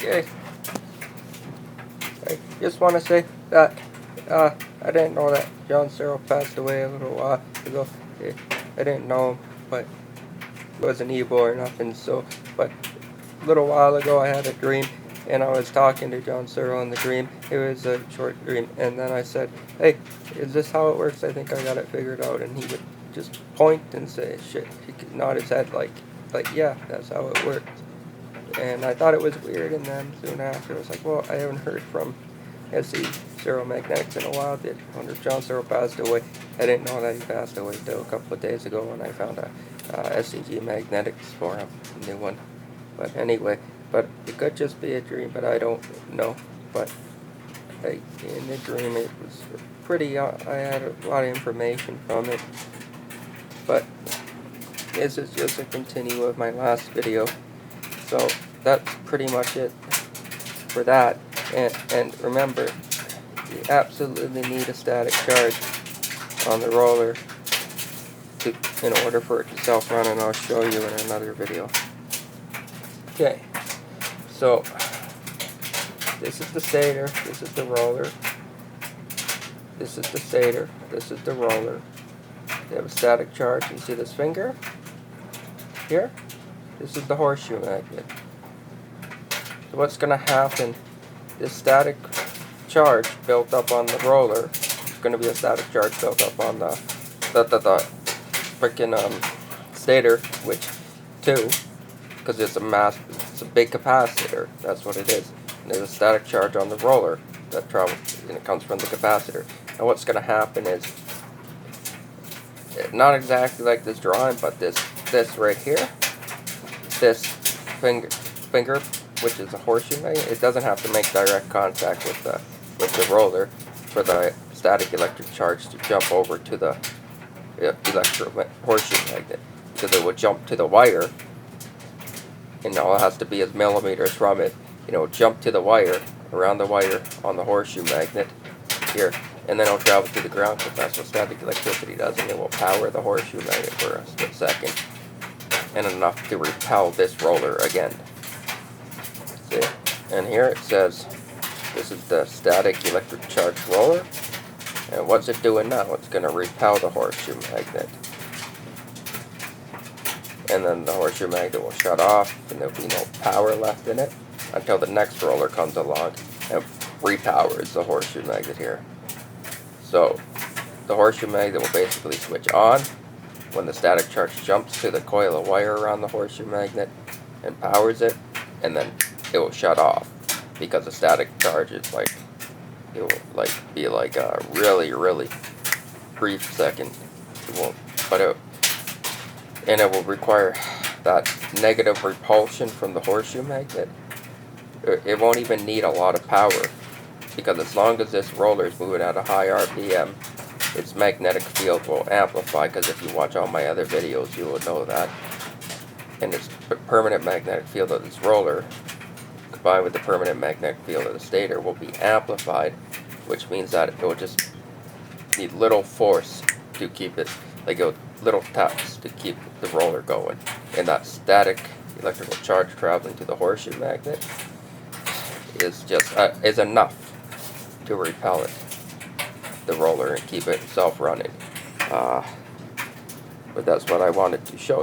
Okay. I just want to say that I didn't know that John Searle passed away a little while ago. I didn't know him, but he wasn't evil or nothing. So, but a little while ago I had a dream, and I was talking to John Searle in the dream. It was a short dream, and then I said, "Hey, is this how it works? I think I got it figured out." And he would just point and say, "Shit." He could nod his head like, yeah, that's how it works. And I thought it was weird, and then soon after, I was like, well, I haven't heard from SEG Magnetics in a while. I wonder if John Searle passed away. I didn't know that he passed away till a couple of days ago when I found a SEG Magnetics for him, a new one. But anyway, but it could just be a dream, but I don't know. But in the dream, it was pretty, I had a lot of information from it. But this is just a continue of my last video. So that's pretty much it for that. And remember, you absolutely need a static charge on the roller in order for it to self-run, and I'll show you in another video. Okay, so this is the stator, this is the roller, this is the stator, this is the roller. They have a static charge. You see this finger here? This is the horseshoe magnet. So what's going to happen, this static charge built up on the roller is going to be a static charge built up on the freaking stator, which too, because it's a big capacitor, that's what it is. And there's a static charge on the roller that travels, and it comes from the capacitor. And what's going to happen is, not exactly like this drawing, but this right here, this finger, which is a horseshoe magnet, it doesn't have to make direct contact with the roller for the static electric charge to jump over to the horseshoe magnet, because it would jump to the wire, and all it has to be is millimeters from it, jump to the wire, around the wire on the horseshoe magnet here, and then it'll travel to the ground, because that's what static electricity does, and it will power the horseshoe magnet for a split second, and enough to repel this roller again. See? And here it says, this is the static electric charge roller, and what's it doing now? It's going to repel the horseshoe magnet. And then the horseshoe magnet will shut off, and there'll be no power left in it until the next roller comes along and repowers the horseshoe magnet here. So the horseshoe magnet will basically switch on when the static charge jumps to the coil of wire around the horseshoe magnet and powers it, and then it will shut off, because the static charge is it will be like a really brief second. It won't, and it will require that negative repulsion from the horseshoe magnet. It won't even need a lot of power, because as long as this roller is moving at a high RPM, its magnetic field will amplify, because if you watch all my other videos, you will know that. And its permanent magnetic field of this roller, combined with the permanent magnetic field of the stator, will be amplified, which means that it will just need little force to keep it, little taps to keep the roller going. And that static electrical charge traveling to the horseshoe magnet is enough to repel it, the roller, and keep it self-running. But that's what I wanted to show you.